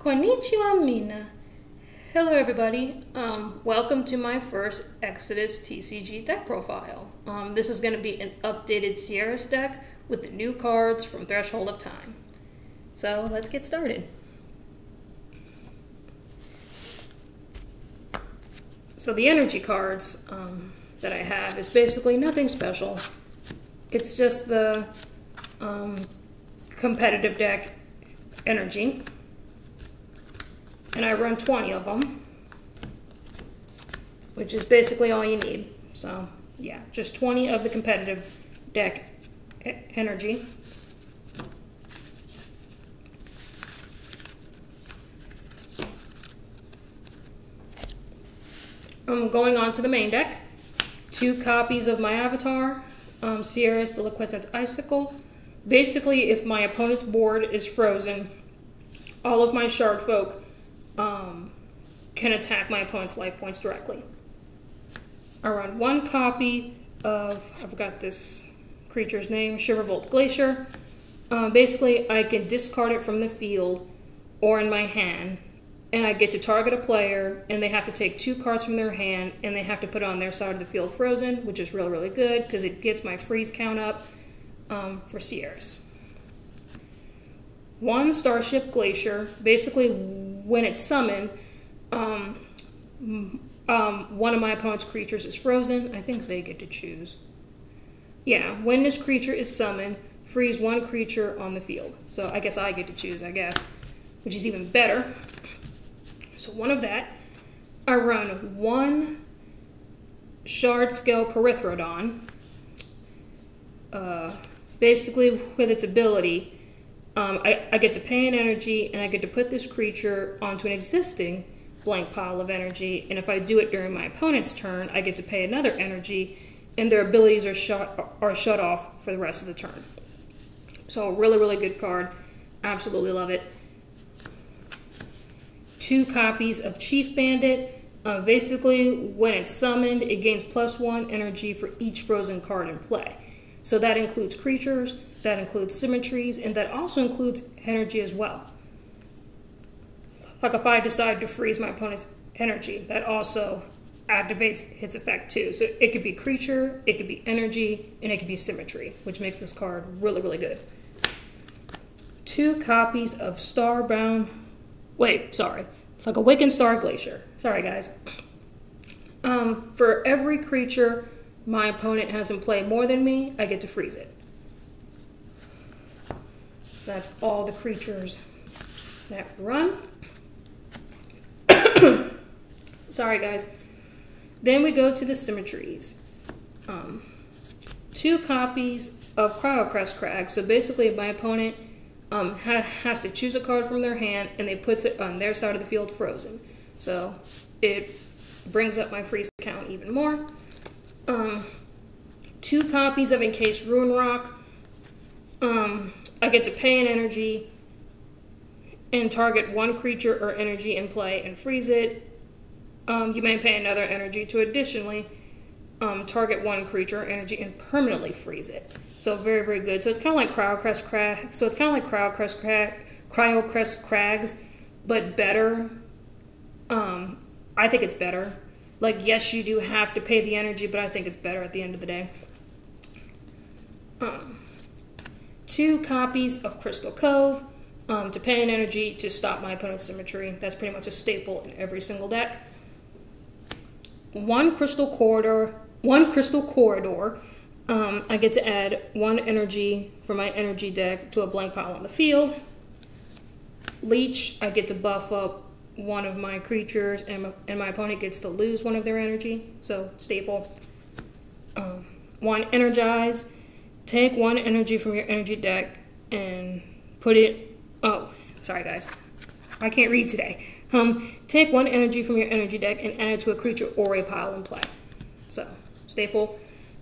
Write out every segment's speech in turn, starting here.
Konnichiwa Mina. Hello everybody, welcome to my first Exodus TCG deck profile. This is going to be an updated Cierice deck with the new cards from Threshold of Time. So let's get started. So the energy cards that I have is basically nothing special. It's just the competitive deck energy. And I run 20 of them, which is basically all you need. So yeah, just 20 of the competitive deck energy. I'm going on to the main deck. 2 copies of my avatar, Cierice, the Liquescent Icicle. Basically, if my opponent's board is frozen, all of my shard folk can attack my opponent's life points directly. I run 1 copy of, I forgot this creature's name, Shiverbolt Glacier. Basically, I can discard it from the field or in my hand, and I get to target a player, and they have to take 2 cards from their hand, and they have to put it on their side of the field frozen, which is really, really good, because it gets my freeze count up for Cierice. 1 Starship Glacier. Basically, when it's summoned, one of my opponent's creatures is frozen. I think they get to choose. Yeah, when this creature is summoned, freeze 1 creature on the field. So I guess I get to choose, which is even better. So 1 of that. I run 1 Shard Scale Perithrodon. Basically, with its ability, I get to pay an energy, and I get to put this creature onto an existing blank pile of energy, and if I do it during my opponent's turn, I get to pay another energy, and their abilities are shut off for the rest of the turn. So really, really good card. Absolutely love it. 2 copies of Chief Bandit. Basically, when it's summoned, it gains +1 energy for each frozen card in play. So that includes creatures, that includes symmetries, and that also includes energy as well. Like if I decide to freeze my opponent's energy, that also activates its effect too. So it could be creature, it could be energy, and it could be symmetry, which makes this card really, really good. 2 copies of Starbound, like Awakened Star Glacier. Sorry guys. For every creature my opponent has in play more than me, I get to freeze it. So that's all the creatures that run. Sorry guys. Then we go to the symmetries. 2 copies of Cryo-Crest Crag. So basically my opponent has to choose a card from their hand, and they puts it on their side of the field frozen. So it brings up my freeze count even more. 2 copies of Encased Ruin Rock. I get to pay an energy and target 1 creature or energy in play and freeze it. You may pay another energy to additionally target 1 creature or energy and permanently freeze it. So very, very good. So it's kind of like Cryo-Crest Crag. So it's kind of like Cryo-Crest Crags, but better. I think it's better. Like, yes, you do have to pay the energy, but I think it's better at the end of the day. 2 copies of Crystal Cove. To pay an energy to stop my opponent's symmetry. That's pretty much a staple in every single deck. 1 Crystal Corridor. I get to add 1 energy from my energy deck to a blank pile on the field. Leech, I get to buff up 1 of my creatures, and my opponent gets to lose 1 of their energy. So staple. 1 Energize. Take 1 energy from your energy deck and put it. Oh, sorry guys, I can't read today. Take 1 energy from your energy deck and add it to a creature or a pile in play. So, staple.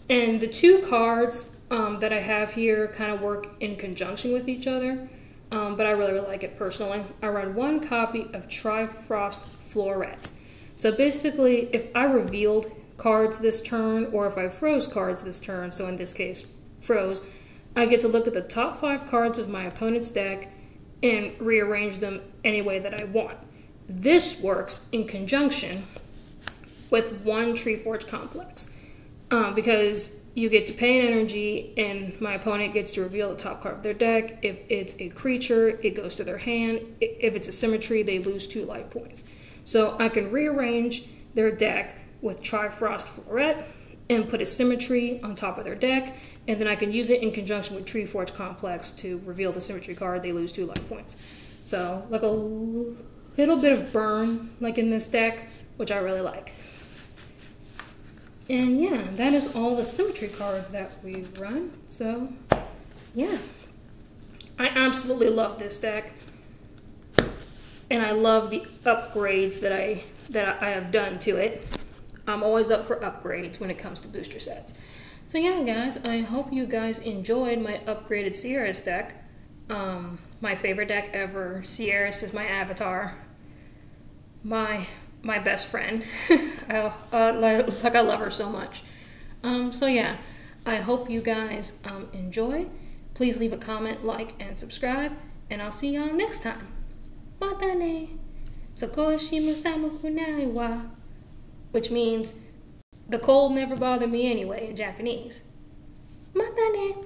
And the 2 cards that I have here kind of work in conjunction with each other, but I really, really like it personally. I run 1 copy of Trifrost Floret. So basically, if I revealed cards this turn, or if I froze cards this turn, so in this case, froze, I get to look at the top 5 cards of my opponent's deck and rearrange them any way that I want. This works in conjunction with one Treeforge complex, because you get to pay an energy and my opponent gets to reveal the top card of their deck. If it's a creature, it goes to their hand. If it's a symmetry, they lose 2 life points. So I can rearrange their deck with Trifrost Floret and put a symmetry on top of their deck, and then I can use it in conjunction with Treeforge Complex to reveal the symmetry card. They lose 2 life points. So like a little bit of burn like in this deck, which I really like. And yeah, that is all the symmetry cards that we run. So yeah, I absolutely love this deck, and I love the upgrades that I have done to it. I'm always up for upgrades when it comes to booster sets. So yeah, guys, I hope you guys enjoyed my upgraded Cierice deck. My favorite deck ever. Cierice is my avatar. My best friend. Like I love her so much. So yeah, I hope you guys enjoy. Please leave a comment, like, and subscribe, and I'll see y'all next time. Matane. Sokoshi musamu kunai wa. Which means the cold never bothered me anyway in Japanese. Matane.